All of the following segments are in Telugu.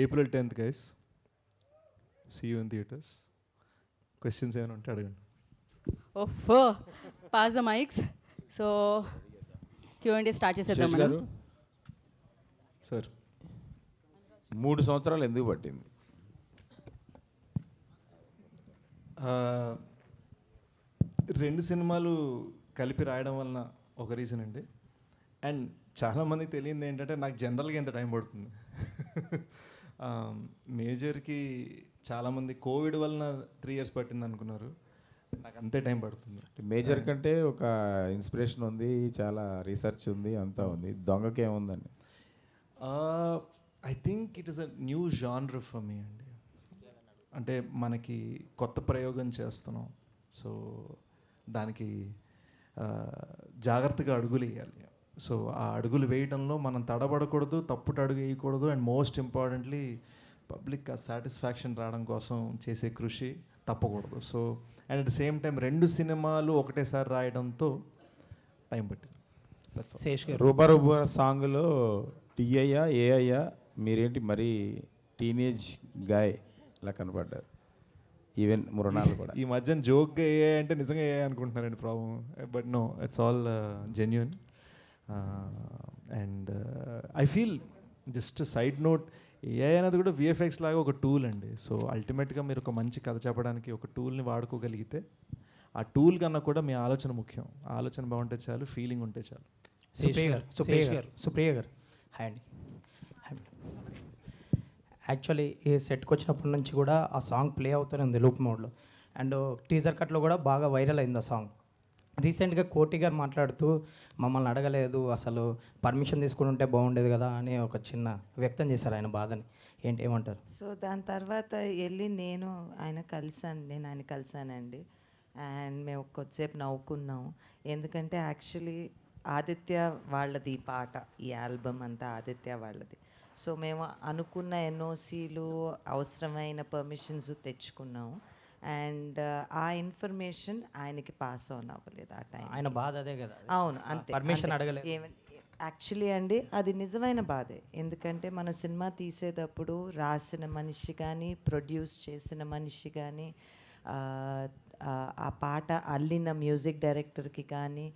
April 10th, guys. See you in theaters. Questions ఏమైనా ఉంటే అడగండి. Oh, pass the mics. So, Q&A start చేసేద్దాం శేష్ మనం. గారు సార్ 3 సంవత్సరాలు ఎందుకు పట్టింది? రెండు సినిమాలు కలిపి రాయడం వలన ఒక రీజన్ అండి. అండ్ చాలామందికి తెలియంది ఏంటంటే నాకు జనరల్గా ఎంత టైం పడుతుంది. మేజర్కి చాలామంది కోవిడ్ వలన 3 years పట్టింది అనుకున్నారు. నాకు అంతే టైం పడుతుంది. మేజర్ కంటే ఒక ఇన్స్పిరేషన్ ఉంది, చాలా రీసెర్చ్ ఉంది, అంతా ఉంది. దొంగకి ఏముందండి? I think it is a new genre for me అండి. అంటే మనకి కొత్త ప్రయోగం చేస్తున్నాం. సో దానికి జాగ్రత్తగా అడుగులు వేయాలి. సో ఆ అడుగులు వేయడంలో మనం తడబడకూడదు, తప్పుట అడుగు వేయకూడదు. And most importantly public satisfaction రావడం కోసం చేసే కృషి తప్పకూడదు. So and at the same time 2 సినిమాలు ఒకటేసారి రాయడంతో టైం పట్టింది. శేష్ గారు, రూబా రూబా సాంగ్లో టీఐయా ఏఐయా మీరేంటి మరీ టీనేజ్ గాయ్ ఇలా కనపడ్డారు. ఈవెన్ మృణాలు కూడా ఈ మధ్యన జోక్గా ఏ అంటే నిజంగా ఏ అనుకుంటున్నారండి problem. But no, it's all genuine. And I feel just side note, AI అనేది కూడా విఎఫ్ఎక్స్ లాగా ఒక టూల్ అండి. సో అల్టిమేట్గా మీరు ఒక మంచి కథ చెప్పడానికి ఒక టూల్ని వాడుకోగలిగితే ఆ టూల్ కన్నా కూడా మీ ఆలోచన ముఖ్యం. ఆలోచన బాగుంటే చాలు, ఫీలింగ్ ఉంటే చాలు. సుప్రియ గారు హాయ్ అండి. యాక్చువల్లీ ఈ సెట్కి వచ్చినప్పటి నుంచి కూడా ఆ సాంగ్ ప్లే అవుతూనే ఉంది లూప్ మోడ్లో. అండ్ టీజర్ కట్లో కూడా బాగా వైరల్ అయింది ఆ సాంగ్. రీసెంట్గా కోటి గారు మాట్లాడుతూ మమ్మల్ని అడగలేదు, అసలు పర్మిషన్ తీసుకుని ఉంటే బాగుండేది కదా అని ఒక చిన్న వ్యక్తం చేశారు ఆయన బాధని. ఏమంటారు? సో దాని తర్వాత వెళ్ళి నేను ఆయన కలిసానండి. అండ్ మేము కొద్దిసేపు నవ్వుకున్నాం. ఎందుకంటే యాక్చువల్లీ ఆదిత్య వాళ్ళది ఈ పాట, ఈ ఆల్బమ్ అంతా ఆదిత్య వాళ్ళది. సో మేము అనుకున్న ఎన్ఓసీలు, అవసరమైన పర్మిషన్స్ తెచ్చుకున్నాము. అండ్ ఆ ఇన్ఫర్మేషన్ ఆయనకి పాస్ ఆన్ అవ్వలేదు ఆ టైం. ఆయన బాధ అదే కదా. అవును, అంతే. పర్మిషన్ అడగలేదు. యాక్చువల్లీ అండి అది నిజమైన బాధే. ఎందుకంటే మన సినిమా తీసేటప్పుడు రాసిన మనిషి కానీ, ప్రొడ్యూస్ చేసిన మనిషి కానీ, ఆ పాట అల్లిన మ్యూజిక్ డైరెక్టర్కి కానీ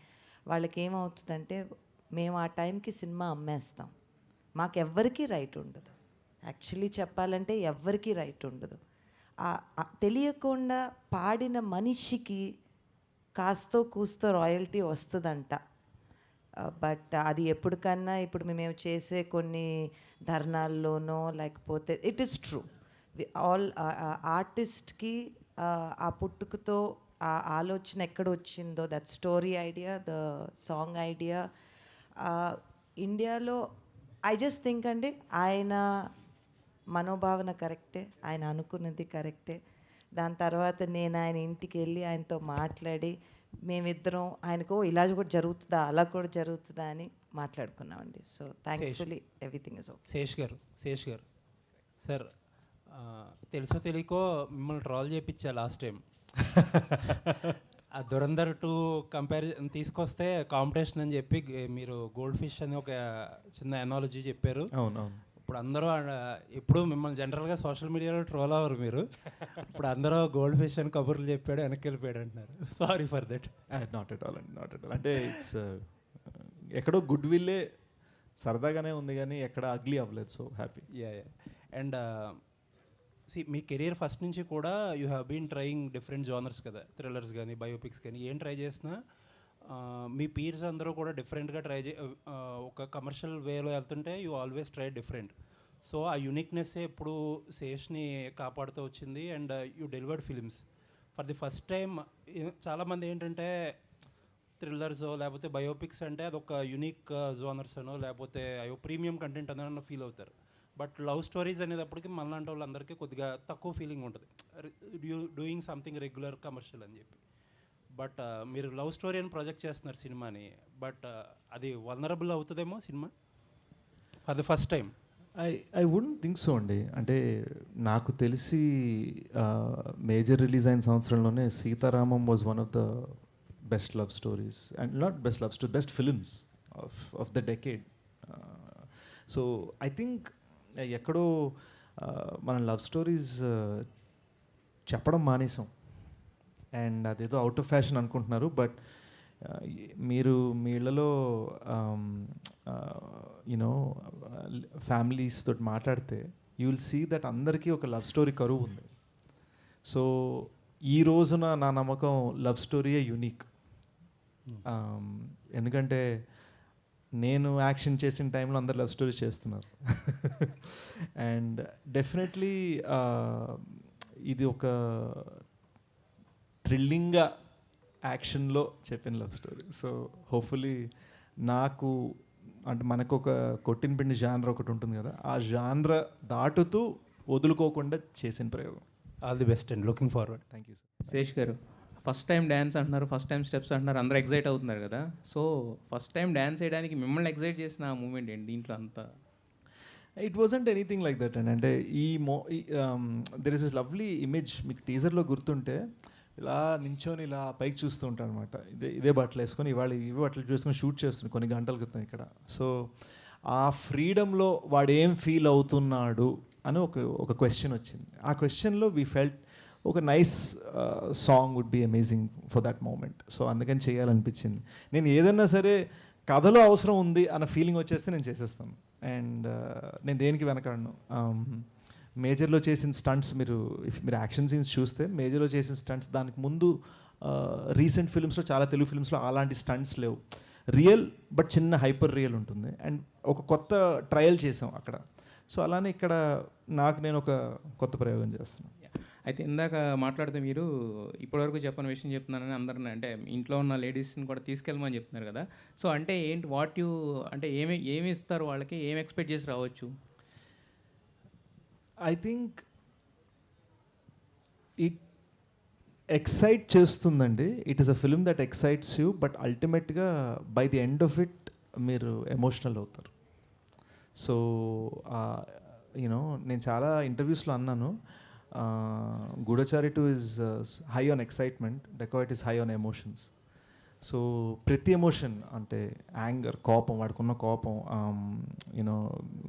వాళ్ళకి ఏమవుతుందంటే మేము ఆ టైంకి సినిమా అమ్మేస్తాం. మాకెవ్వరికీ రైట్ ఉండదు. యాక్చువల్లీ చెప్పాలంటే ఎవ్వరికీ రైట్ ఉండదు. తెలియకుండా పాడిన మనిషికి కాస్తో కూస్తో రాయల్టీ వస్తుందంట. బట్ అది ఎప్పటికన్నా ఇప్పుడు మేము చేసే కొన్ని ధర్నాల్లోనో లేకపోతే ఇట్ ఈస్ ట్రూ, ఆల్ ఆర్టిస్ట్కి ఆ పుట్టుకతో ఆ ఆలోచన ఎక్కడ వచ్చిందో, that story idea, the song idea ఇండియాలో ఐ జస్ట్ థింక్ అండి ఆయన మనోభావన కరెక్టే, ఆయన అనుకున్నది కరెక్టే. దాని తర్వాత నేను ఆయన ఇంటికి వెళ్ళి ఆయనతో మాట్లాడి మేమిద్దరం ఆయనకు ఇలా కూడా జరుగుతుందా, అలా కూడా జరుగుతుందా అని మాట్లాడుకున్నామండి. So thankfully everything is okay. Sesh గారు సార్, తెలుసో తెలియకో మిమ్మల్ని ట్రాల్ చేయించా లాస్ట్ టైం. ఆ దురంధర్ 2 కంపారిజన్ తీసుకొస్తే కాంపిటీషన్ అని చెప్పి మీరు గోల్డ్ ఫిష్ అని ఒక చిన్న ఎనాలజీ చెప్పారు. అవునవును. ఇప్పుడు అందరూ ఇప్పుడు మిమ్మల్ని జనరల్గా సోషల్ మీడియాలో ట్రోల్ అవ్వరు మీరు. ఇప్పుడు అందరూ గోల్డ్ ఫిష్ అని కబుర్లు చెప్పాడు, వెనక్కి వెళ్ళిపోయాడు అంటున్నారు. Sorry for that. Not at all అండి, నాట్ ఎట్ ఆల్. అంటే ఇట్స్ ఎక్కడో గుడ్ విల్లే సరదాగానే ఉంది కానీ ఎక్కడ అగ్లీ అవ్వలేదు. So happy. యా. అండ్ మీ కెరీర్ ఫస్ట్ నుంచి కూడా you have been trying different genres కదా, థ్రిల్లర్స్ కానీ బయోపిక్స్ కానీ ఏం ట్రై చేసినా మీ పీర్స్ అందరూ కూడా డిఫరెంట్గా ఒక కమర్షియల్ వేలో వెళ్తుంటే you always try different. So ఆ యునిక్నెస్సే ఎప్పుడు శేష్ని కాపాడుతూ వచ్చింది. And you delivered films for the first time. చాలామంది ఏంటంటే థ్రిల్లర్సో లేకపోతే బయోపిక్స్ అంటే అదొక యునిక్ జోనర్స్ అనో లేకపోతే అయ్యో ప్రీమియం కంటెంట్ అనో ఫీల్ అవుతారు. బట్ లవ్ స్టోరీస్ అనేటప్పటికి మనలాంటి వాళ్ళందరికీ కొద్దిగా తక్కువ ఫీలింగ్ ఉంటుంది, డూయింగ్ సంథింగ్ రెగ్యులర్ కమర్షియల్ అని చెప్పి. బట్ మీరు లవ్ స్టోరీ అని ప్రొజెక్ట్ చేస్తున్నారు సినిమాని. బట్ అది వల్నరబుల్ అవుతుందేమో సినిమా for the first time. I wouldn't think so అండి. అంటే నాకు తెలిసి మేజర్ రిలీజ్ అయిన సంవత్సరంలోనే Sita Ramam was one of the best love stories, and not best love story, best films of the decade. So I think ఎక్కడో మనం లవ్ స్టోరీస్ చెప్పడం మానేసాం. అండ్ అదేదో అవుట్ ఆఫ్ ఫ్యాషన్ అనుకుంటున్నారు, బట్ మీరు మీ ఇళ్ళలో యూనో ఫ్యామిలీస్ తోటి మాట్లాడితే యూ విల్ సీ దట్ అందరికీ ఒక లవ్ స్టోరీ కరువు ఉంది. సో ఈ రోజున నా నమ్మకం లవ్ స్టోరీయే యూనిక్. ఎందుకంటే నేను యాక్షన్ చేసిన టైంలో అందరు లవ్ స్టోరీస్ చేస్తున్నారు. అండ్ డెఫినెట్లీ ఇది ఒక థ్రిల్లింగ్గా యాక్షన్లో చెప్పిన లవ్ స్టోరీ. సో హోప్ఫుల్లీ నాకు అంటే మనకు ఒక కొట్టిన పిండి జానర్ ఒకటి ఉంటుంది కదా, ఆ జానర్ దాటుతూ వదులుకోకుండా చేసిన ప్రయోగం. All the best and looking forward. Thank you sir. Sesh garu, first time dance అంటున్నారు, ఫస్ట్ టైం స్టెప్స్ అంటున్నారు, అందరూ ఎగ్జైట్ అవుతున్నారు కదా. సో ఫస్ట్ టైం డ్యాన్స్ చేయడానికి మిమ్మల్ని ఎగ్జైట్ చేసిన ఆ మూమెంట్ ఏంటి దీంట్లో అంతా? It wasn't anything like that అండి. అంటే there is is lovely image, మీకు టీజర్లో గుర్తుంటే ఇలా నించొని ఇలా పైకి చూస్తూ ఉంటాను అనమాట. ఇదే బట్టలు వేసుకొని ఇవే బట్టలు చూసుకొని షూట్ చేస్తున్నాను కొన్ని గంటల క్రితం ఇక్కడ. సో ఆ ఫ్రీడమ్లో వాడు ఏం ఫీల్ అవుతున్నాడు అని ఒక క్వశ్చన్ వచ్చింది. ఆ క్వశ్చన్లో వీ ఫెల్ట్ ఒక nice song would be amazing for that moment. So అందుకని చేయాలనిపించింది. నేను ఏదన్నా సరే కథలో అవసరం ఉంది అన్న ఫీలింగ్ వచ్చేస్తే నేను చేసేస్తాను. అండ్ నేను దేనికి వెనకాడను. మేజర్లో చేసిన స్టంట్స్ మీరు యాక్షన్ సీన్స్ చూస్తే మేజర్లో చేసిన స్టంట్స్ దానికి ముందు రీసెంట్ ఫిల్మ్స్లో చాలా తెలుగు ఫిల్మ్స్లో అలాంటి స్టంట్స్ లేవు. రియల్ బట్ చిన్న హైపర్ రియల్ ఉంటుంది. అండ్ ఒక కొత్త ట్రయల్ చేసాం అక్కడ. సో అలానే ఇక్కడ నేను ఒక కొత్త ప్రయోగం చేస్తున్నాను. అయితే ఇందాక మాట్లాడితే మీరు ఇప్పటివరకు చెప్పని విషయం చెప్తున్నానని అందరిని, అంటే ఇంట్లో ఉన్న లేడీస్ని కూడా తీసుకెళ్ళమని చెప్తున్నారు కదా. సో అంటే ఏంటి అంటే ఏమి ఇస్తారు వాళ్ళకి, ఏమి ఎక్స్పెక్ట్ చేసి రావచ్చు? ఐ థింక్ ఇట్ ఎక్సైట్ చేస్తుందండి. It is a film that excites you, but అల్టిమేట్గా by the end of it మీరు ఎమోషనల్ అవుతారు. సో యూనో నేను చాలా ఇంటర్వ్యూస్లో అన్నాను, గూఢచారి 2 is high on excitement, dacoit is high on emotions. So ప్రతి ఎమోషన్ అంటే యాంగర్, కోపం, వాడుకున్న కోపం, యూనో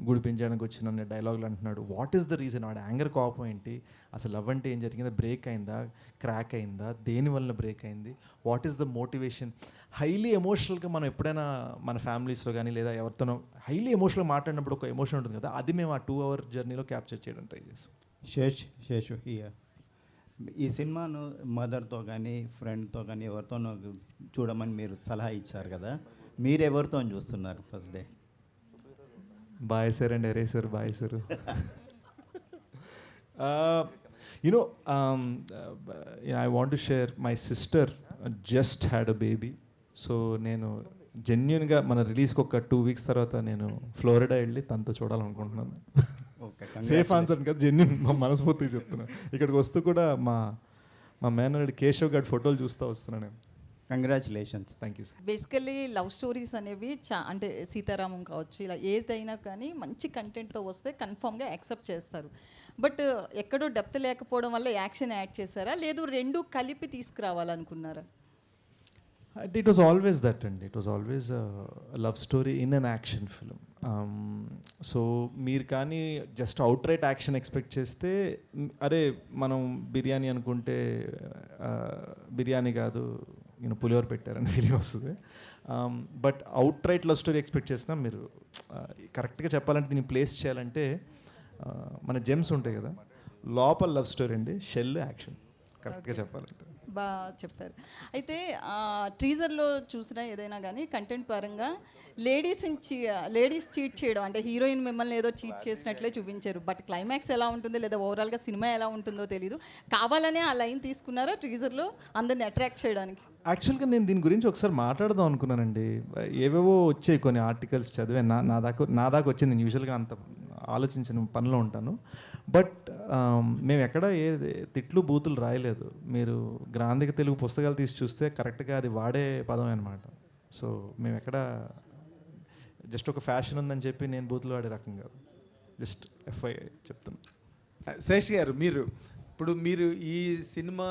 గుడిపించడానికి వచ్చిన డైలాగులు అంటున్నాడు. What is the reason? వాడు యాంగర్, కోపం ఏంటి, అసలు లవ్ అంటే ఏం జరిగిందా, బ్రేక్ అయిందా, క్రాక్ అయిందా, దేనివల్ల బ్రేక్ అయింది, what is the motivation. Highly ఎమోషనల్గా మనం ఎప్పుడైనా మన ఫ్యామిలీస్లో కానీ లేదా ఎవరితోనో హైలీ ఎమోషనల్గా మాట్లాడినప్పుడు ఒక ఎమోషన్ ఉంటుంది కదా, అది మేము ఆ 2 hour జర్నీలో క్యాప్చర్ చేయడం ట్రై చేస్తాం. శేషు హియర్. ఈ సినిమాను మదర్తో కానీ ఫ్రెండ్తో కానీ ఎవరితోనో చూడమని మీరు సలహా ఇచ్చారు కదా, మీరు ఎవరితో చూస్తున్నారు ఫస్ట్ డే? బాయ్ సార్ అండ్ ఎరే సార్, బాయ్ sir. You know I want to share, my sister just had a baby. So నేను జెన్యున్గా మన రిలీజ్కి ఒక 2 weeks తర్వాత నేను ఫ్లోరిడా వెళ్ళి తనతో చూడాలనుకుంటున్నాను. సేఫ్ ఆన్సర్ కదా, జెన్యున్, మా మనస్ఫూర్తిగా చెప్తున్నాను. ఇక్కడికి వస్తూ కూడా మా మేనల్లుడు కేశవ్ గారి ఫోటోలు చూస్తూ వస్తున్నాను నేను. Congratulations. Thank you sir. Basically love stories అనేవి అంటే సీతారామం కావచ్చు, ఇలా ఏదైనా కానీ మంచి కంటెంట్తో వస్తే కన్ఫామ్గా యాక్సెప్ట్ చేస్తారు. బట్ ఎక్కడో డెప్త్ లేకపోవడం వల్ల యాక్షన్ యాడ్ చేశారా, లేదు రెండు కలిపి తీసుకురావాలనుకున్నారా? It was always that, and it was always a love story in an action film. So మీరు కానీ just out right action expect చేస్తే, అరే మనం బిర్యానీ అనుకుంటే బిర్యానీ కాదు పులిహోర పెట్టారని ఫీలింగ్ వస్తుంది. But out right love story expect చేసినా మీరు కరెక్ట్గా చెప్పాలంటే దీన్ని ప్లేస్ చేయాలంటే మన జెమ్స్ ఉంటాయి కదా, లోపల లవ్ స్టోరీ అండి, షెల్ యాక్షన్, కరెక్ట్గా చెప్పాలంటే. బాగా చెప్పారు. అయితే టీజర్లో చూసిన ఏదైనా కానీ కంటెంట్ పరంగా లేడీస్ చీట్ చేయడం, అంటే హీరోయిన్ మిమ్మల్ని ఏదో చీట్ చేసినట్లే చూపించారు. బట్ క్లైమాక్స్ ఎలా ఉంటుందో లేదా ఓవరాల్గా సినిమా ఎలా ఉంటుందో తెలీదు. కావాలనే ఆ లైన్ తీసుకున్నారా టీజర్లో అందరిని అట్రాక్ట్ చేయడానికి? యాక్చువల్గా నేను దీని గురించి ఒకసారి మాట్లాడదాం అనుకున్నానండి. ఏవేవో వచ్చాయి కొన్ని ఆర్టికల్స్ చదివాను, నా దాకా వచ్చింది. నేను యూజువల్గా అంత ఆలోచించిన పనిలో ఉంటాను. బట్ మేము ఎక్కడ ఏ తిట్లు బూతులు రాయలేదు. మీరు గ్రాంధిక తెలుగు పుస్తకాలు తీసి చూస్తే కరెక్ట్గా అది వాడే పదం అనమాట. సో మేము ఎక్కడ జస్ట్ ఒక ఫ్యాషన్ ఉందని చెప్పి నేను బూతులు వాడే రకం కాదు, జస్ట్ ఎఫ్ఐ చెప్తున్నాను. శేష్ గారు, మీరు ఈ సినిమా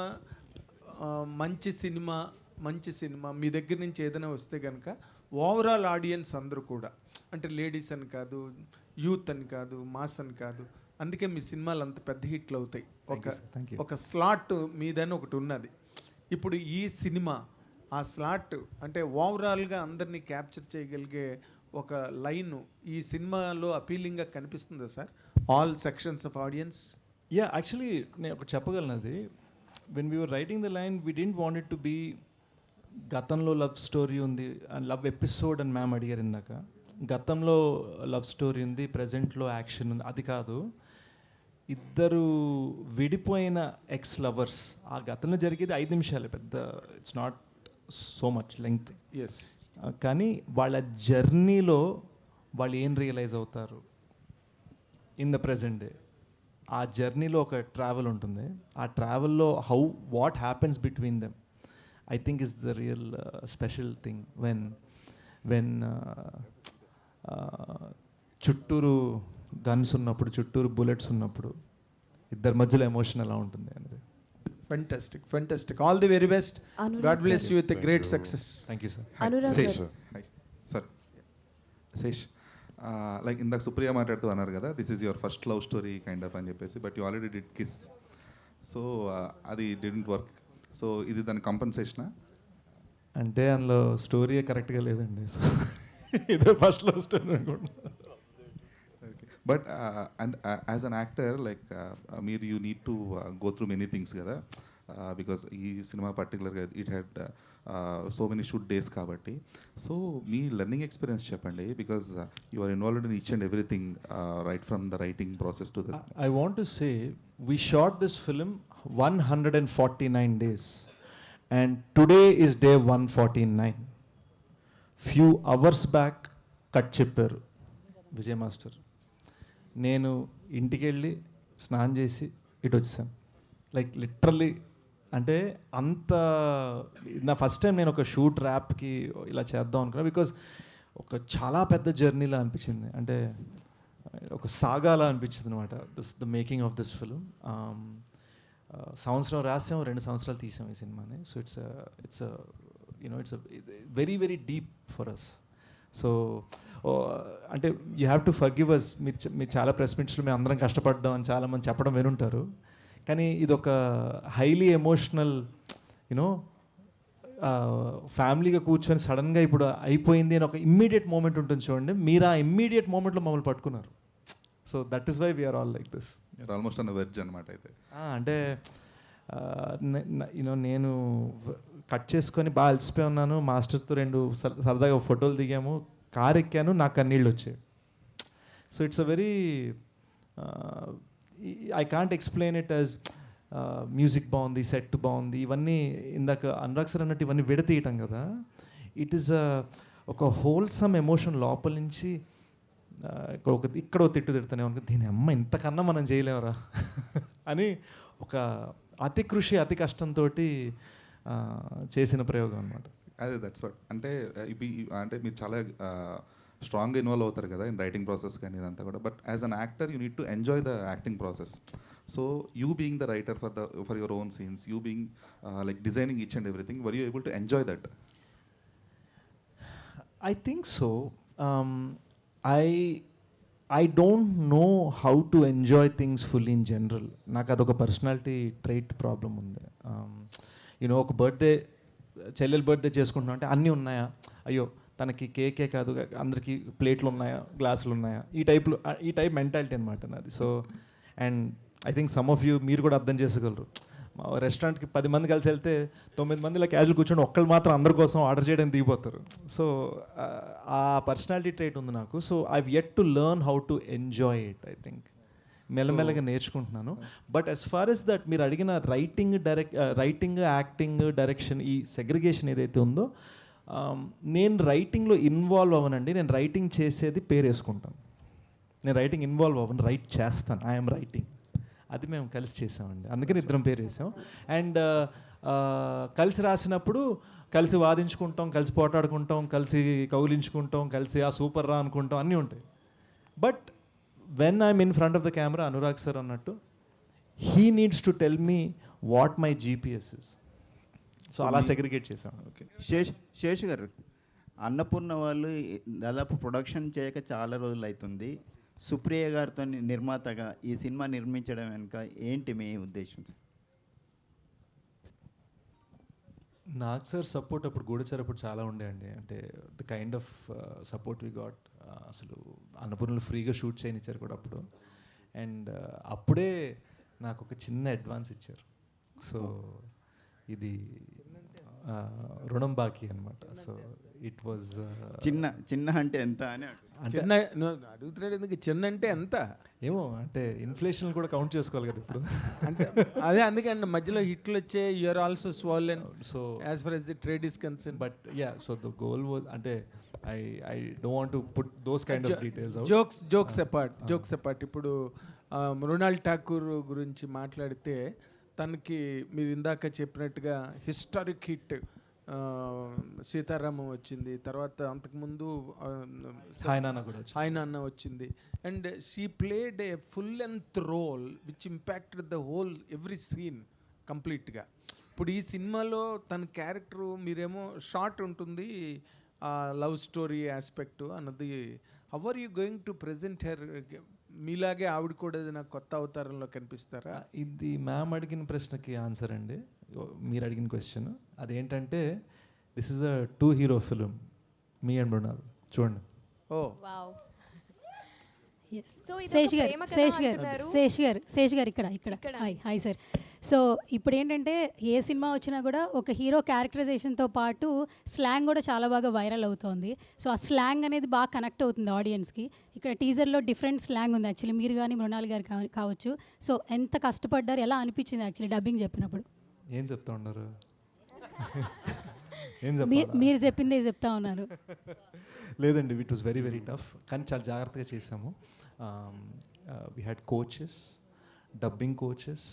మంచి సినిమా మీ దగ్గర నుంచి ఏదైనా వస్తే కనుక ఓవరాల్ ఆడియన్స్ అందరూ కూడా, అంటే లేడీస్ అని కాదు, యూత్ అని కాదు, మాస్ అని కాదు, అందుకే మీ సినిమాలు అంత పెద్ద హిట్లు అవుతాయి. Thank you. ఒక స్లాట్ మీదని ఒకటి ఉన్నది. ఇప్పుడు ఈ సినిమా ఆ స్లాట్ అంటే ఓవరాల్గా అందరినీ క్యాప్చర్ చేయగలిగే ఒక లైన్ ఈ సినిమాలో అపీలింగ్గా కనిపిస్తుందా sir, all sections of audience? Yeah, actually నేను ఒకటి చెప్పగలను. అది when we were writing the line we didn't want it to be గతంలో లవ్ స్టోరీ ఉంది అండ్ లవ్ ఎపిసోడ్ అని మ్యామ్ అడిగారు ఇందాక. గతంలో లవ్ స్టోరీ ఉంది, ప్రజెంట్లో యాక్షన్ ఉంది, అది కాదు. ఇద్దరు విడిపోయిన ఎక్స్ లవర్స్, ఆ గతంలో జరిగేది 5 నిమిషాలే, పెద్ద it's not so much length. Yes. కానీ వాళ్ళ జర్నీలో వాళ్ళు ఏం రియలైజ్ అవుతారు ఇన్ ద ప్రజెంట్ డే, ఆ జర్నీలో ఒక ట్రావెల్ ఉంటుంది. ఆ ట్రావెల్లో what happens between them I think is the real special thing. When చుట్టూరు గన్స్ ఉన్నప్పుడు, చుట్టూరు బుల్లెట్స్ ఉన్నప్పుడు ఇద్దరి మధ్యలో ఎమోషన్ ఎలా ఉంటుంది అనేది. Fantastic, fantastic. All the very best. God bless you with a great success. Thank you sir. Anurag Sesh గారు. సార్, శేష్, లైక్ ఇందాక సుప్రియ మాట్లాడుతూ అన్నారు కదా, this is your first love story kind of అని చెప్పేసి, but you already did kiss. So అది డిడెంట్ వర్క్. సో ఇది దాని కంపెన్సేషనా? అంటే అందులో స్టోరీ కరెక్ట్గా లేదండి. సో ఇదే ఫస్ట్ లవ్ స్టోరీ అనుకుంటున్నా. But and as an actor like మీరు you need to go through many things కదా, బికాస్ ఈ సినిమా పర్టికులర్గా it had so many shoot days కాబట్టి. సో మీ లెర్నింగ్ ఎక్స్పీరియన్స్ చెప్పండి, because you are involved in each and everything right from the writing process to the. I want to say we shot this film 149 days and today is day 149. Few hours back cut చెప్పారు విజయ్ మాస్టర్. నేను ఇంటికి వెళ్ళి స్నానం చేసి ఇటు వచ్చాను. లైక్ లిటరల్లీ అంటే అంత నా ఫస్ట్ టైం నేను ఒక షూట్ ర్యాప్కి ఇలా చేద్దాం అనుకున్నా. బికాజ్ ఒక చాలా పెద్ద జర్నీలా అనిపించింది, అంటే ఒక సాగాలా అనిపించింది అనమాట the making of this film. సంవత్సరం రాసాం, 2 సంవత్సరాలు తీసాం ఈ సినిమాని. So it's very very deep for us. So అంటే you have to forgive us. మీరు చాలా ప్రెస్ మీట్స్లో మేము అందరం కష్టపడ్డాం అని చాలామంది చెప్పడం వినుంటారు. కానీ ఇది ఒక హైలీ ఎమోషనల్ యూనో ఫ్యామిలీగా కూర్చొని సడన్గా ఇప్పుడు అయిపోయింది అని ఒక ఇమ్మీడియట్ మూమెంట్ ఉంటుంది చూడండి. మీరు ఆ ఇమ్మీడియట్ మూమెంట్లో మమ్మల్ని పట్టుకున్నారు. So that is why we're all like this. Almost అన్న వెర్జ్ అనమాట అయితే. అంటే నేను కట్ చేసుకొని బాగా అలసిపోయి ఉన్నాను. మాస్టర్తో 2 సరదాగా ఫోటోలు దిగాము, కార్ ఎక్కాను, నాకు కన్నీళ్ళు వచ్చాయి. So it's a very I can't explain it as music బాగుంది, సెట్ బాగుంది, ఇవన్నీ ఇందాక అనురాగ్ సార్ అన్నట్టు ఇవన్నీ విడతీయటం కదా. ఇట్ ఈస్ ఒక హోల్సమ్ ఎమోషన్ లోపల నుంచి. ఇక్కడ తిట్టు తిడుతూనే అనుకో, దీని అమ్మ ఇంతకన్నా మనం చేయలేమరా అని ఒక అతి కృషి, అతి కష్టంతో చేసిన ప్రయోగం అనమాట. అదే దట్స్ వాట్. అంటే అంటే మీరు చాలా స్ట్రాంగ్గా ఇన్వాల్వ్ అవుతారు కదా ఇన్ రైటింగ్ ప్రాసెస్ కానీ ఇదంతా కూడా. But as an actor you need to enjoy the acting process. So you being the writer for your own scenes, you being like designing each and everything, were you able to enjoy that? I think so. I don't know how to enjoy things fully in general. నాకు అదొక పర్సనాలిటీ ట్రైట్ ప్రాబ్లం ఉంది. ఒక బర్త్డే, చెల్లెలు బర్త్డే చేసుకుంటున్నాం అంటే అన్నీ ఉన్నాయా, అయ్యో తనకి కేకే కాదు అందరికీ ప్లేట్లు ఉన్నాయా, గ్లాసులు ఉన్నాయా, ఈ టైప్ మెంటాలిటీ అనమాట నాది. So and I think some of you మీరు కూడా అర్థం చేసుకోగలరు. రెస్టారెంట్కి 10 మంది కలిసి వెళ్తే 9 మంది ఇలా క్యాజువల్ కూర్చొని ఒక్కళ్ళు మాత్రం అందరి కోసం ఆర్డర్ చేయడానికి దిగిపోతారు. సో ఆ పర్సనాలిటీ ట్రైట్ ఉంది నాకు. So I've yet to learn how to enjoy it. I think మెల్లమెల్లగా నేర్చుకుంటున్నాను. But as far as that మీరు అడిగిన రైటింగ్, యాక్టింగ్, డైరెక్షన్, ఈ సెగ్రిగేషన్ ఏదైతే ఉందో, నేను రైటింగ్లో ఇన్వాల్వ్ అవ్వనండి. నేను రైటింగ్ చేసేది పేరు వేసుకుంటాను. నేను రైటింగ్ ఇన్వాల్వ్ అవ్వను, రైట్ చేస్తాను. I'm writing. అది మేము కలిసి చేసామండి, అందుకని ఇద్దరం పేరు వేసాం. అండ్ కలిసి రాసినప్పుడు కలిసి వాదించుకుంటాం, కలిసి పోటాడుకుంటాం, కలిసి కౌలించుకుంటాం, కలిసి ఆ సూపర్ రా అనుకుంటాం, అన్నీ ఉంటాయి. But when I'm in front of the camera, Anurag sir అన్నట్టు, he needs to tell me what my GPS is. So అలా సెగ్రిగేట్ చేసాం. ఓకే. శేష్ గారు, అన్నపూర్ణ వాళ్ళు దాదాపు ప్రొడక్షన్ చేయక చాలా రోజులు అవుతుంది. సుప్రియ గారితో నిర్మాతగా ఈ సినిమా నిర్మించడం వెనుక ఏంటి మీ ఉద్దేశం సార్? నాకు సార్ సపోర్ట్ అప్పుడు గూఢచారి అప్పుడు చాలా ఉండే అండి. అంటే the kind of support we got, అసలు అన్నపూర్ణలో ఫ్రీగా షూట్ చేయనిచ్చారు కూడా అప్పుడు. అండ్ అప్పుడే నాకు ఒక చిన్న అడ్వాన్స్ ఇచ్చారు. సో ఇది రుణం బాకీ అనమాట. సో ఇట్ వాజ్ చిన్న అంటే ఎంత అని చిన్న అడుగుతున్నాడు ఎందుకు, చిన్న అంటే ఎంత ఏమో, అంటే ఇన్ఫ్లేషన్ కూడా కౌంట్ చేసుకోవాలి కదా ఇప్పుడు. అంటే అదే అందుకండి మధ్యలో హిట్లు వచ్చే you're also swollen. So as far as the trade is concern. But yeah, so the goal was, అంటే I don't want to put those kind of details out. Jokes apart ఇప్పుడు మృణాల్ ఠాకూర్ గురించి మాట్లాడితే తనకి మీరు ఇందాక చెప్పినట్టుగా హిస్టారిక్ హిట్ సీతారామం వచ్చింది, తర్వాత అంతకుముందు హాయ్ నాన్న వచ్చింది. And she played a full length role which impacted the whole every scene కంప్లీట్గా. ఇప్పుడు ఈ సినిమాలో తన క్యారెక్టరు మీరేమో షార్ట్ ఉంటుంది లవ్ స్టోరీ ఆస్పెక్ట్ అన్నది. How are you going to present her? మీలాగే ఆవిడ కూడా నాకు కొత్త అవతారంలో కనిపిస్తారా? ఇది మ్యామ్ అడిగిన ప్రశ్నకి ఆన్సర్ అండి, మీరు అడిగిన క్వశ్చన్. అదేంటంటే this is a 2 hero film, మీ అండ్ మృణాల్. చూడండి. ఓ శేష్ గారు ఇక్కడ హాయ్ సార్. సో ఇప్పుడు ఏంటంటే ఏ సినిమా వచ్చినా కూడా ఒక హీరో క్యారెక్టరైజేషన్తో పాటు స్లాంగ్ కూడా చాలా బాగా వైరల్ అవుతోంది. సో ఆ స్లాంగ్ అనేది బాగా కనెక్ట్ అవుతుంది ఆడియన్స్కి. ఇక్కడ టీజర్లో డిఫరెంట్ స్లాంగ్ ఉంది యాక్చువల్లీ, మీరు కానీ మృణాల్ గారు కావచ్చు. సో ఎంత కష్టపడ్డారు, ఎలా అనిపించింది యాక్చువల్లీ డబ్బింగ్ చెప్పినప్పుడు? ఏం చెప్తా ఉన్నారు? మీరు చెప్పిందే చెప్తా ఉన్నారు. లేదండి, it was very very tough, కానీ చాలా జాగ్రత్తగా చేసాము. We had coaches, dubbing coaches.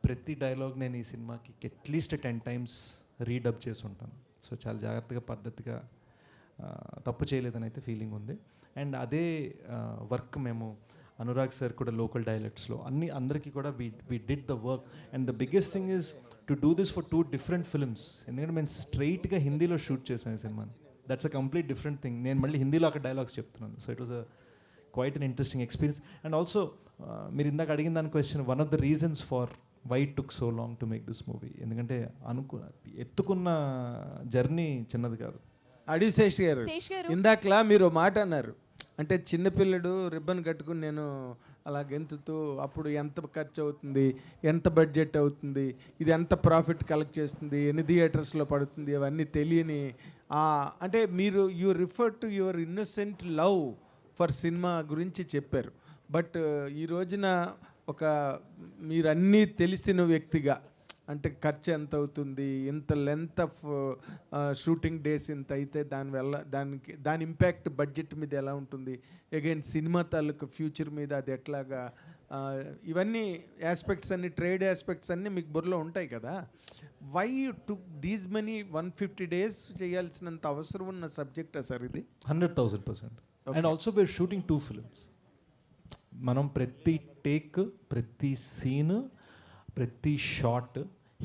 ప్రతి డైలాగ్ నేను ఈ సినిమాకి అట్లీస్ట్ 10 times రీడబ్ చేసి ఉంటాను. సో చాలా జాగ్రత్తగా పద్ధతిగా తప్పు చేయలేదని అయితే ఫీలింగ్ ఉంది. అండ్ అదే వర్క్ మేము అనురాగ్ సార్ కూడా లోకల్ డైలెక్ట్స్లో అందరికీ కూడా we did the work. And the biggest thing is to do this for 2 different films. ఎందుకంటే మేము స్ట్రైట్గా హిందీలో షూట్ చేసాను ఈ సినిమాని. That's a complete different thing. నేను మళ్ళీ హిందీలో అక్కడ డైలాగ్స్ చెప్తున్నాను. So it was quite an interesting experience. And also మీరు ఇందాక అడిగిన దాని question, one of the reasons for why it took so long to make this movie. ఎందుకంటే ఎత్తుకున్న జర్నీ చిన్నది కాదు. అడివి శేష్ గారు, ఇందాకలా మీరు మాట అన్నారు, అంటే చిన్నపిల్లడు రిబ్బన్ కట్టుకుని నేను అలా గెంతుతూ అప్పుడు ఎంత ఖర్చు అవుతుంది, ఎంత బడ్జెట్ అవుతుంది, ఇది ఎంత ప్రాఫిట్ కలెక్ట్ చేస్తుంది, ఎన్ని థియేటర్స్లో పడుతుంది, అవన్నీ తెలియని అంటే మీరు you refer to your innocent love for cinema గురించి చెప్పారు. బట్ ఈ రోజున ఒక మీరన్నీ తెలిసిన వ్యక్తిగా, అంటే ఖర్చు ఎంత అవుతుంది, ఇంత లెంత్ ఆఫ్ షూటింగ్ డేస్ ఇంత అయితే దానివల్ల దాని ఇంపాక్ట్ బడ్జెట్ మీద ఎలా ఉంటుంది, అగైన్ సినిమా తాలూకు ఫ్యూచర్ మీద అది ఎట్లాగా, ఇవన్నీ ఆస్పెక్ట్స్ అన్ని, ట్రేడ్ ఆస్పెక్ట్స్ అన్నీ మీకు బుర్రలో ఉంటాయి కదా. Why you took these money 150 days చేయాల్సినంత అవసరం ఉన్న సబ్జెక్టా సార్ ఇది? 100,000%. And also we're shooting 2 films. మనం ప్రతి టేక్, ప్రతి సీన్, ప్రతి షాట్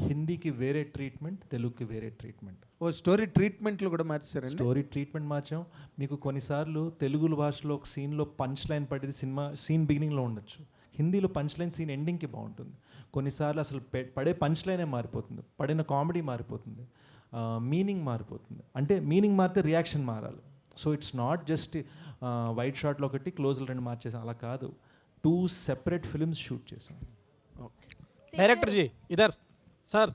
హిందీకి వేరే ట్రీట్మెంట్, తెలుగుకి వేరే ట్రీట్మెంట్. స్టోరీ ట్రీట్మెంట్లు కూడా మార్చారండి. Story treatment మార్చాం. మీకు కొన్నిసార్లు తెలుగు భాషలో ఒక సీన్లో పంచ్ లైన్ పడేది సినిమా సీన్ బిగినింగ్లో ఉండొచ్చు, హిందీలో పంచ్ లైన్ సీన్ ఎండింగ్కి బాగుంటుంది. కొన్నిసార్లు అసలు పడే పంచ్ లైనే మారిపోతుంది, పడిన కామెడీ మారిపోతుంది, మీనింగ్ మారిపోతుంది. అంటే మీనింగ్ మారితే రియాక్షన్ మారాలి. So it's not just wide షాట్లో ఒకటి, క్లోజ్లో 2 మార్చేసాం, అలా కాదు. 2 separate films షూట్ చేసాం. డైరెక్టర్ జీ ఇదర్ సార్.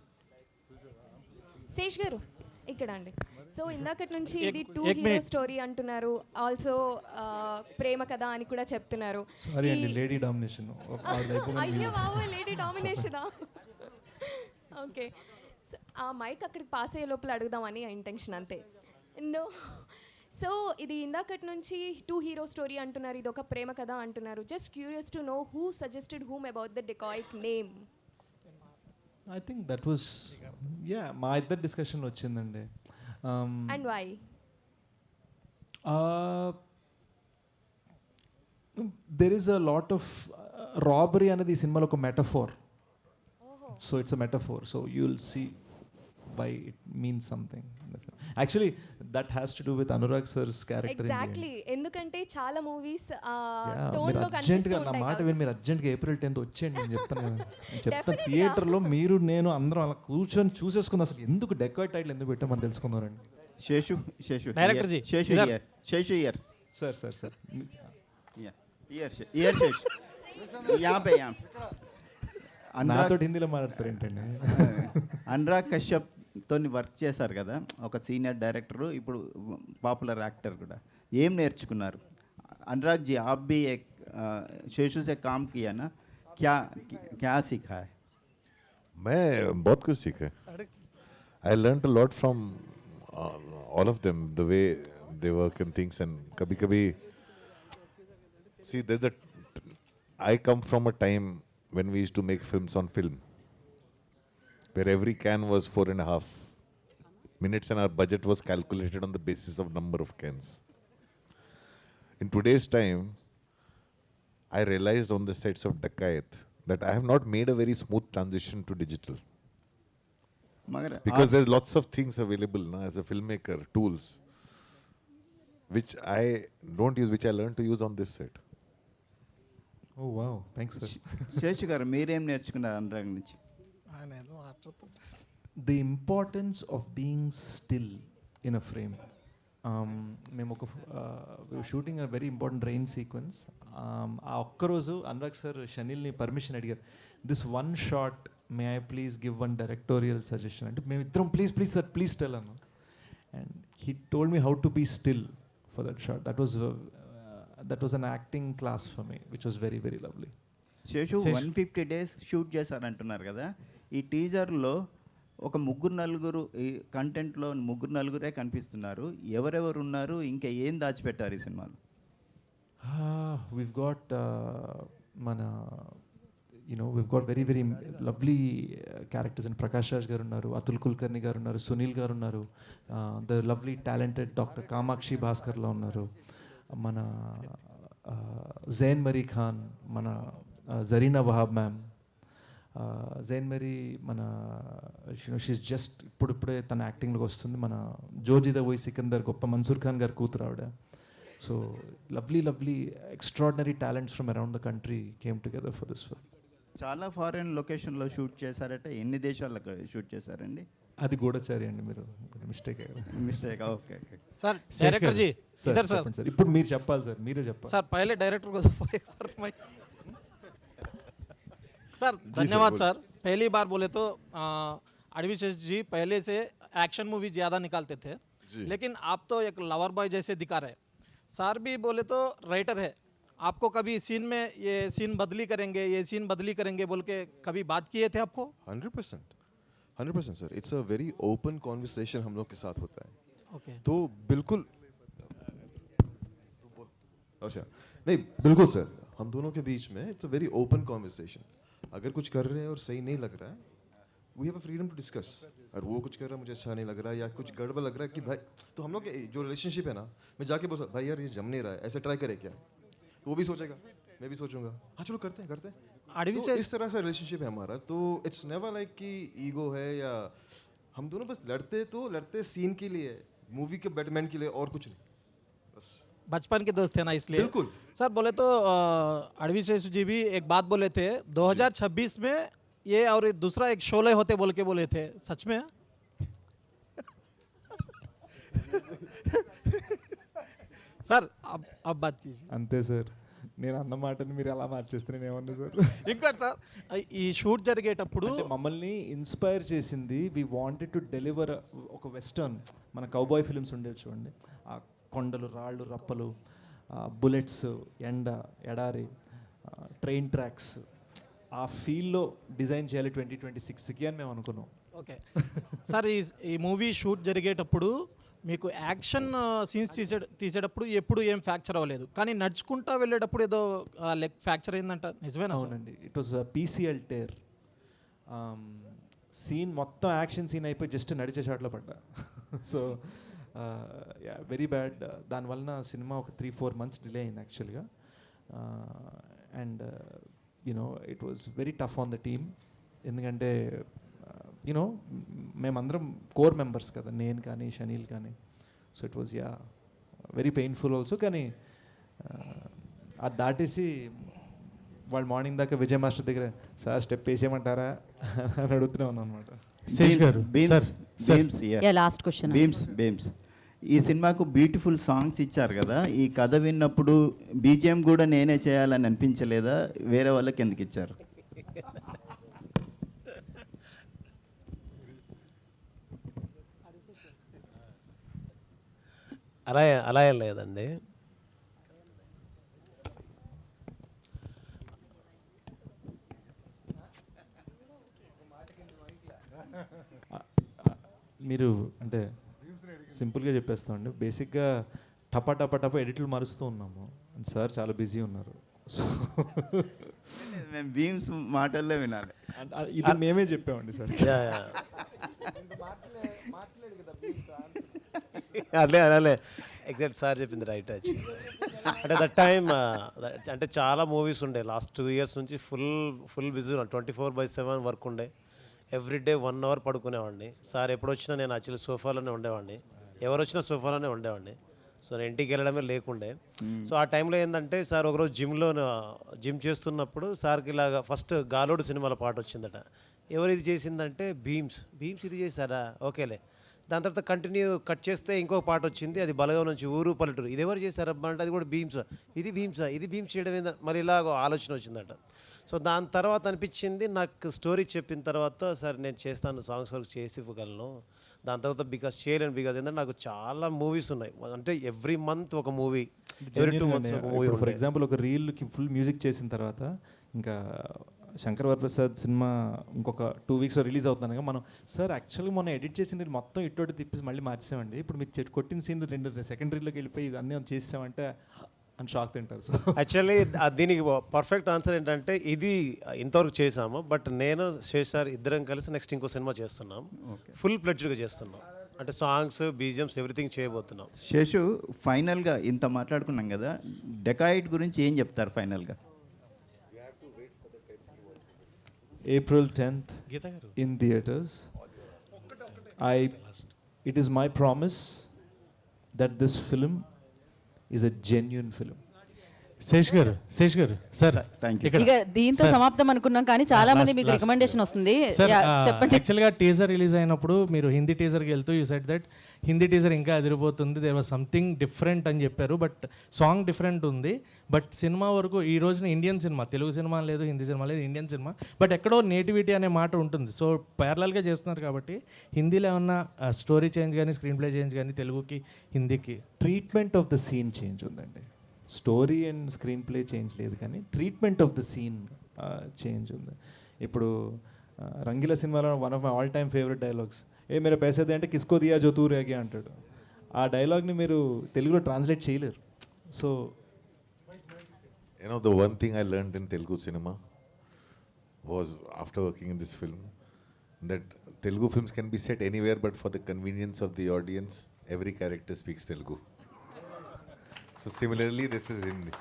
శేష్ గారు ఇక్కడ అండి. సో ఇందాకటి నుంచి ఇది 2 హీరో స్టోరీ అంటున్నారు, ఆల్సో ప్రేమ కథ అని కూడా చెప్తున్నారు. సారీ అండి, లేడీ డామినేషన్. అయ్యో బాబు, లేడీ డామినేషనా? ఓకే, ఆ మైక్ అక్కడికి పాస్ అయ్యే లోపల అడుగుదామని ఇంటెన్షన్ అంతే. నో, సో ఇది ఇందాకటి నుంచి 2 హీరో స్టోరీ అంటున్నారు, ఇది ఒక ప్రేమ కథ అంటున్నారు. Just curious to know who suggested whom about the dacoit name? I think that was మా ఇద్దరు డిస్కషన్ వచ్చిందండి. And why? There is a lot of robbery అనేది ఈ సినిమాలో ఒక metaphor. So it's a metaphor. So you will see why it means something. Actually that has to do with Anurag sir's character. Exactly, ఎందుకంటే చాలా మూవీస్ మీరు టోన్లో అర్జెంట్గా నా మాట విని మీరు అర్జెంట్గా April 10th వచ్చేయండి. నేను చెప్తాను కదా, నేను చెప్తాను. థియేటర్లో మీరు నేను అందరం అలా కూర్చొని చూసేసుకుంది. అసలు ఎందుకు డెకాయిట్ టైటిల్ ఎందుకు పెట్టామని తెలుసుకున్నారండి. Seshu Seshu Director ji, Seshu idhar. ఇయర్ శేషు ఇయర్ సార్ సార్ సార్ ఇయర్ శేషు यहाँ पे నాతో హిందీలో మాట్లాడతారు ఏంటండి. అనురాగ్ కశ్యప్తో వర్క్ చేశారు కదా, ఒక సీనియర్ డైరెక్టరు, ఇప్పుడు పాపులర్ యాక్టర్ కూడా. ఏం నేర్చుకున్నారు? अनुराग जी, आप भी एक शेषु से काम किया ना, क्या क्या सीखा है? मैं बहुत कुछ सीखा. I learned a lot from all of them, the way they work and things. And kabhi see, I come from a time when we used to make films on film, where every can was 4.5 minutes and our budget was calculated on the basis of number of cans. In today's time, I realized on the sets of Dakayat that I have not made a very smooth transition to digital. Because there's lots of things available now as a filmmaker, tools, which I don't use, which I learned to use on this set. Oh wow, thanks sir. Seshu గారు మీరేం నేర్చుకున్నారు అనురాగ్ నుంచి? The importance of being still in a frame. మేము ఒక shooting a very important rain sequence. ఆ ఒక్కరోజు అనురాగ్ సార్ షనిల్ని పర్మిషన్ అడిగారు, this one shot may I please give one directorial suggestion అంటే మేము ఇద్దరం please please sir please tell అన్నాం. And he told me how to be still for that shot. That was an acting class for me, which was very, very lovely. Seshu 150 days shoot చేశారంటున్నారు కదా, ఈ టీజర్లో ఒక నలుగురు ఈ కంటెంట్లో నలుగురే కనిపిస్తున్నారు. ఎవరెవరు ఉన్నారు, ఇంకా ఏం దాచిపెట్టారు ఈ సినిమాలో? We've got we've got very, very lovely characters. And Prakash Raj garu unnaru, Atul Kulkarni garu unnaru, Sunil garu unnaru, the lovely talented Dr. Kamakshi Bhaskar la unnaru, మన జైన్ మరీ ఖాన్, మన జరీనా వహాబ్ మ్యామ్. జైన్ మరీ మన షీస్ జస్ట్ ఇప్పుడిప్పుడే తన యాక్టింగ్లోకి వస్తుంది. మన జోజిదా ఓయ్ సికందర్ గొప్ప మన్సూర్ ఖాన్ గారు కూతురు ఆవిడ. So lovely lovely extraordinary talents from around the country came together for this film. చాలా ఫారెన్ లొకేషన్లో షూట్ చేశారట. ఎన్ని దేశాల్లో షూట్ చేశారండి? అది గూఢచారి అండి, మీరు mistake mistake. Okay okay sir director ji, इधर सर. సార్ ఇప్పుడు మీరు చెప్పాలి సార్, మీరే చెప్పాలి सर पहले डायरेक्टर को सर धन्यवाद सर. पहली बार बोले तो अडविशेष जी पहले से एक्शन मूवी ज़्यादा निकालते थे, लेकिन आप तो एक लवर बॉय जैसे दिखा रहे. सर भी बोले तो राइटर है, आपको कभी सीन में ये सीन बदली करेंगे, ये सीन बदली करेंगे बोल के कभी बात किए थे आपको? 100% sir. It's a very open conversation हम लोग के साथ होता है. Okay. तो बिल्कुल अच्छा नहीं, बिल्कुल सर, हम दोनों के बीच में it's a very open conversation. अगर कुछ कर रहे हैं और सही नहीं लग रहा है, we have a freedom to discuss. और वो कुछ कर रहा है मुझे अच्छा नहीं लग रहा है या कुछ गड़बड़ लग रहा है कि भाई, तो हम लोग जो रिलेशनशिप है ना, मैं जाके बोल सकता भाई यार ये जम नहीं रहा है, ऐसे ट्राई करे क्या, तो वो भी सोचेगा, मैं भी सोचूंगा, हाँ चलो करते हैं. तो इस तरह से रिलेशनशिप है हमारा. तो इट्स नेवर लाइक कि ईगो है या हम दोनों बस लड़ते सीन के लिए, मूवी के बैटमैन के लिए, और कुछ नहीं. बस बचपन के दोस्त थे ना, इसलिए. बिल्कुल सर बोले तो अडविशेष जी भी एक बात बोले थे 2026 में ये और दूसरा एक शोले होते बोल के बोले थे, सच में? सर अब बात कीजिए. అంతే సార్, నేను అన్న మాటని మీరు ఎలా మార్చేస్తే నేను ఏమన్నా సార్. ఇంకోటి సార్, ఈ షూట్ జరిగేటప్పుడు మమ్మల్ని ఇన్స్పైర్ చేసింది, వి వాంటెడ్ టు డెలివర్ ఒక వెస్టర్న్, మన కౌబాయ్ ఫిల్మ్స్ ఉండేవి చూడండి, ఆ కొండలు రాళ్ళు రప్పలు, బుల్లెట్స్, ఎండ ఎడారి, ట్రైన్ ట్రాక్స్, ఆ ఫీల్డ్లో డిజైన్ చేయాలి 2026కి అని మేము అనుకున్నాం. ఓకే సార్, ఈ మూవీ షూట్ జరిగేటప్పుడు మీకు యాక్షన్ సీన్స్ తీసేటప్పుడు ఎప్పుడు ఏం ఫ్రాక్చర్ అవ్వలేదు, కానీ నడుచుకుంటా వెళ్ళేటప్పుడు ఏదో లెగ్ ఫ్రాక్చర్ అయిందంట, నిజమేనా? అవునండి, it was PCL tear. Scene మొత్తం యాక్షన్ సీన్ అయిపోయి జస్ట్ నడిచే షాట్లో పడ్డా. So very bad. దానివలన సినిమా ఒక 3-4 months డిలే అయింది యాక్చువల్గా. And it was very tough on the team, ఎందుకంటే యూనో మేమందరం కోర్ మెంబర్స్ కదా, నేను కానీ షనీల్ కానీ. So it was very painful also. కానీ అది దాటేసి వాళ్ళు మార్నింగ్ దాకా విజయ్ మాస్టర్ దగ్గర సార్ స్టెప్ వేసేయమంటారా అని అడుగుతూనే ఉన్నాను అనమాట. శేష్ గారు, లాస్ట్ క్వశ్చన్. బీమ్స్ ఈ సినిమాకు బ్యూటిఫుల్ సాంగ్స్ ఇచ్చారు కదా, ఈ కథ విన్నప్పుడు బీజిఎం కూడా నేనే చేయాలని అనిపించలేదా? వేరే వాళ్ళకి ఎందుకు ఇచ్చారు? అలా ఏం లేదండి. మీరు అంటే సింపుల్గా చెప్పేస్తామండి. బేసిక్గా టపా టపా టపా ఎడిట్లు మారుస్తూ ఉన్నాము. సార్ చాలా బిజీ ఉన్నారు. సో మేము బీమ్స్ మాటల్లో వినాలి. ఇది మేమే చెప్పామండి సార్. అలే ఎగ్జాక్ట్ సార్ చెప్పింది రైట్. అంటే దట్ టైమ్ అంటే చాలా మూవీస్ ఉండే లాస్ట్ 2 years నుంచి ఫుల్ బిజీ 24/7 వర్క్ ఉండే. Everyday 1 hour పడుకునేవాడిని. సార్ ఎప్పుడు వచ్చినా నేను యాక్చువల్లీ సోఫాలోనే ఉండేవాడిని, ఎవరు వచ్చినా సోఫాలోనే ఉండేవాడిని. సో నేను ఇంటికి వెళ్ళడమే లేకుండే. సో ఆ టైంలో ఏంటంటే సార్ ఒకరోజు జిమ్ చేస్తున్నప్పుడు సార్కి ఇలాగా ఫస్ట్ గాలోడు సినిమాలో పాట వచ్చిందట. ఎవరు ఇది చేసిందంటే భీమ్స్ ఇది చేశారా, ఓకేలే. దాని తర్వాత కంటిన్యూ కట్ చేస్తే ఇంకొక పాట వచ్చింది, అది బలగా నుంచి ఊరు పల్లెటూరు. ఇది ఎవరు చేశారబ్బా అంటే అది కూడా భీమ్స్. ఇది భీమ్స్ చేయడం ఏందా, మరి ఇలాగ ఆలోచన వచ్చిందట. సో దాని తర్వాత అనిపించింది నాకు, స్టోరీ చెప్పిన తర్వాత సరే నేను చేస్తాను, సాంగ్స్ వరకు చేసి ఇవ్వగలను. దాని తర్వాత బికాస్ చేయలేను, బికాస్ ఏంటంటే నాకు చాలా మూవీస్ ఉన్నాయి. అంటే ఎవ్రీ మంత్ ఒక మూవీ, ఎవ్రీ 2 months ఒక మూవీ. ఫర్ ఎగ్జాంపుల్ ఒక రీల్కి ఫుల్ మ్యూజిక్ చేసిన తర్వాత ఇంకా శంకర్ వరప్రసాద్ సినిమా ఇంకొక 2 weeks రిలీజ్ అవుతున్నాను. మనం సార్ యాక్చువల్గా మనం ఎడిట్ చేసిన రీల్ మొత్తం ఇటు తిప్పేసి మళ్ళీ మార్చామండి, ఇప్పుడు మీరు కొట్టిన సీన్ 2 సెకండరీలోకి వెళ్ళిపోయి అన్నీ చేసామంటే అని షాక్ తింటారు. సో యాక్చువల్లీ దీనికి పర్ఫెక్ట్ ఆన్సర్ ఏంటంటే ఇది ఇంతవరకు చేసాము, బట్ నేను శేష్ సార్ ఇద్దరం కలిసి నెక్స్ట్ ఇంకో సినిమా చేస్తున్నాం, ఫుల్ ప్లెడ్జ్డ్గా చేస్తున్నాం. అంటే సాంగ్స్, బీజిఎమ్స్ ఎవ్రీథింగ్ చేయబోతున్నాం. శేషు, ఫైనల్గా ఇంత మాట్లాడుకున్నాం కదా, డెకాయిడ్ గురించి ఏం చెప్తారు ఫైనల్గా? April 10th in theaters. It is my promise that this film is a genuine film. Sesh గారు సార్ థ్యాంక్ యూ. ఇక దీంతో సమాప్తం అనుకున్నాం, కానీ చాలా మంది మీకు రికమెండేషన్ వస్తుంది. చెప్పండి. యాక్చువల్గా టీజర్ రిలీజ్ అయినప్పుడు మీరు హిందీ టీజర్కి వెళ్తూ you said that Hindi teaser ఇంకా అదిరిపోతుంది, దేర్ వాజ్ సంథింగ్ డిఫరెంట్ అని చెప్పారు. బట్ సాంగ్ డిఫరెంట్ ఉంది. బట్ సినిమా వరకు ఈ రోజున ఇండియన్ సినిమా, తెలుగు సినిమా లేదు, హిందీ సినిమా లేదు, ఇండియన్ సినిమా. బట్ ఎక్కడో నేటివిటీ అనే మాట ఉంటుంది. సో ప్యారలల్గా చేస్తున్నారు కాబట్టి హిందీలో ఏమన్నా స్టోరీ చేంజ్ కానీ, స్క్రీన్ ప్లే చేంజ్ కానీ, తెలుగుకి హిందీకి treatment of the scene change ఉందండి. Story and screenplay change లేదు, కానీ treatment of the scene change ఉంది. ఇప్పుడు రంగీలా సినిమాలో one of my all time favourite dialogues, ఏ మీరు పైసే అంటే కిస్కో దియా జో తూ రేగే అంటాడు. ఆ డైలాగ్ని మీరు తెలుగులో ట్రాన్స్లేట్ చేయలేరు. So the one thing I learned in Telugu cinema was, after working in this film, that Telugu films can be set anywhere, but for the convenience of the audience, every character speaks Telugu. So similarly, this is Hindi.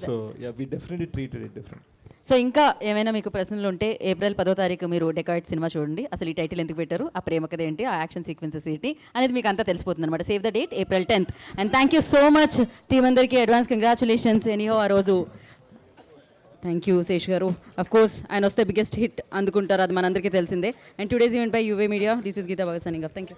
So we definitely treated it different. So ఇంకా ఏమైనా మీకు ప్రశ్నలు ఉంటే April 10th మీరు డెకాయిడ్ సినిమా చూడండి. అసలు ఈ టైటిల్ ఎందుకు పెట్టారు, ఆ ప్రేమ కథ ఏంటి, ఆ యాక్షన్ సీక్వెన్సెస్ ఏంటి అనేది మీకు అంతా తెలిసిపోతుంది అనమాట. Save the date April 10th. And thank you so much team అందరికీ, అడ్వాన్స్ కంగ్రాచులేషన్స్. ఎనీహో ఆ రోజు థ్యాంక్ యూ శేష్ గారు. అఫ్ కోర్స్ ఆయన వస్తే బిగ్గెస్ట్ హిట్ అందుకుంటారు, అది మనందరికీ తెలిసిందే. అండ్ టుడేస్ ఈవెంట్ బై యువే media. This is Geeta Bhagat signing off. Thank you.